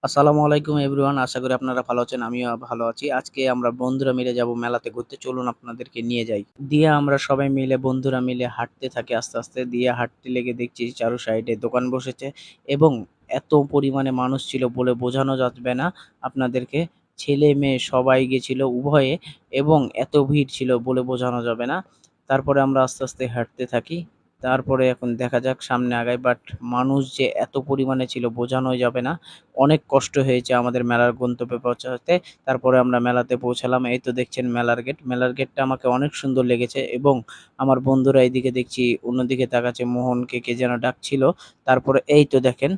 আসসালামু আলাইকুম এভরিওয়ান। আশা করি আপনারা ভালো আছেন। আমিও ভালো আছি। আজকে আমরা বন্ধুরা মিলে যাব মেলাতে ঘুরতে। চলুন আপনাদেরকে নিয়ে যাই। দিয়ে আমরা সবাই মিলে বন্ধুরা মিলে হাঁটতে থাকি আস্তে, আস্তে। দিয়ে হাঁটতে লেগে দেখছি চারো সাইডে দোকান বসেছে এবং এত পরিমাণে মানুষ ছিল বলে বোঝানো যাবে না আপনাদেরকে। ছেলে-মেয়ে সবাই গেছিল উভয়ে এবং এত ভিড় ছিল বলে বোঝানো যাবে না। তারপরে আমরা আস্তে, আস্তে হাঁটতে থাকি। তারপরে এখন দেখা যাক সামনে আগাই। বাট মানুষ যে এত পরিমাণে ছিল বোঝানোই যাবে না। অনেক কষ্ট হয়েছে আমাদের মেলার গন্তব্যে পৌঁছাতে। তারপরে আমরা মেলাতে পৌঁছালাম। এই তো দেখছেন মেলার গেট। মেলার গেটটা আমাকে অনেক সুন্দর লেগেছে এবং আমার বন্ধুরা এইদিকে দেখছি অন্যদিকে তাকাচ্ছে মোহনকে কে যেন ডাকছিল। তারপরে এই তো দেখেন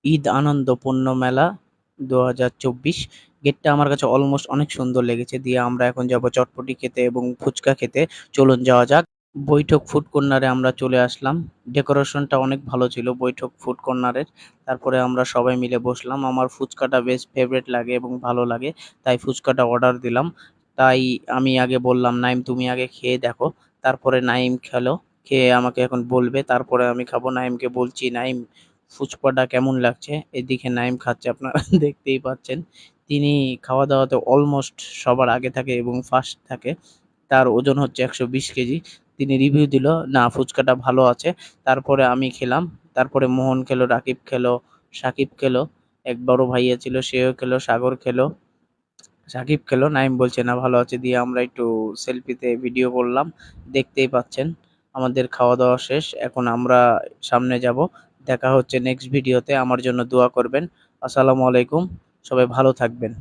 ঈদ আনন্দ পণ্য মেলা ২০২৪ গেটটা আমার কাছে অলমোস্ট অনেক সুন্দর লেগেছে। দিয়ে আমরা এখন যাবো চটপটি খেতে এবং ফুচকা খেতে। চলুন যাওয়া যাক। বৈঠক ফুড কর্নারে আমরা চলে আসলাম। ডেকোরেশনটা অনেক ভালো ছিল বৈঠক ফুড কর্নারের। তারপরে আমরা সবাই মিলে বসলাম। আমার ফুচকাটা বেশ ফেভারিট লাগে এবং ভালো লাগে। তাই ফুচকাটা অর্ডার দিলাম। তাই আমি আগে বললাম, "নাইম তুমি আগে খেয়ে দেখো।" তারপরে নাইম খেলো। খেয়ে আমাকে এখন বলবে। তারপরে আমি খাবো। নাইমকে বলছি, "নাইম ফুচকাটা কেমন লাগছে?" এদিকে নাইম খাচ্ছে আপনারা দেখতেই পাচ্ছেন। তিনি খাওয়া-দাওয়াতে অলমোস্ট সবার আগে থাকে এবং ফার্স্ট থাকে। তার ওজন হচ্ছে ১২০ কেজি। তিনি রিভিউ দিল, "না ফুচকাটা ভালো আছে।" তারপরে আমি খেলাম। তারপরে মোহন খেলো, রাকিব খেলো, সাকিব খেলো। এক বড় ভাইয়া ছিল সেও খেলো, সাগর খেলো, সাকিব খেলো। নাঈম বলছে, "না ভালো আছে।" দিয়ে আমরা একটু সেলফিতে ভিডিও করলাম। দেখতেই পাচ্ছেন আমাদের খাওয়া-দাওয়া শেষ। এখন আমরা সামনে যাবো। দেখা হচ্ছে নেক্সট ভিডিওতে। আমার জন্য দোয়া করবেন। আসসালামু আলাইকুম। সবাই ভালো থাকবেন।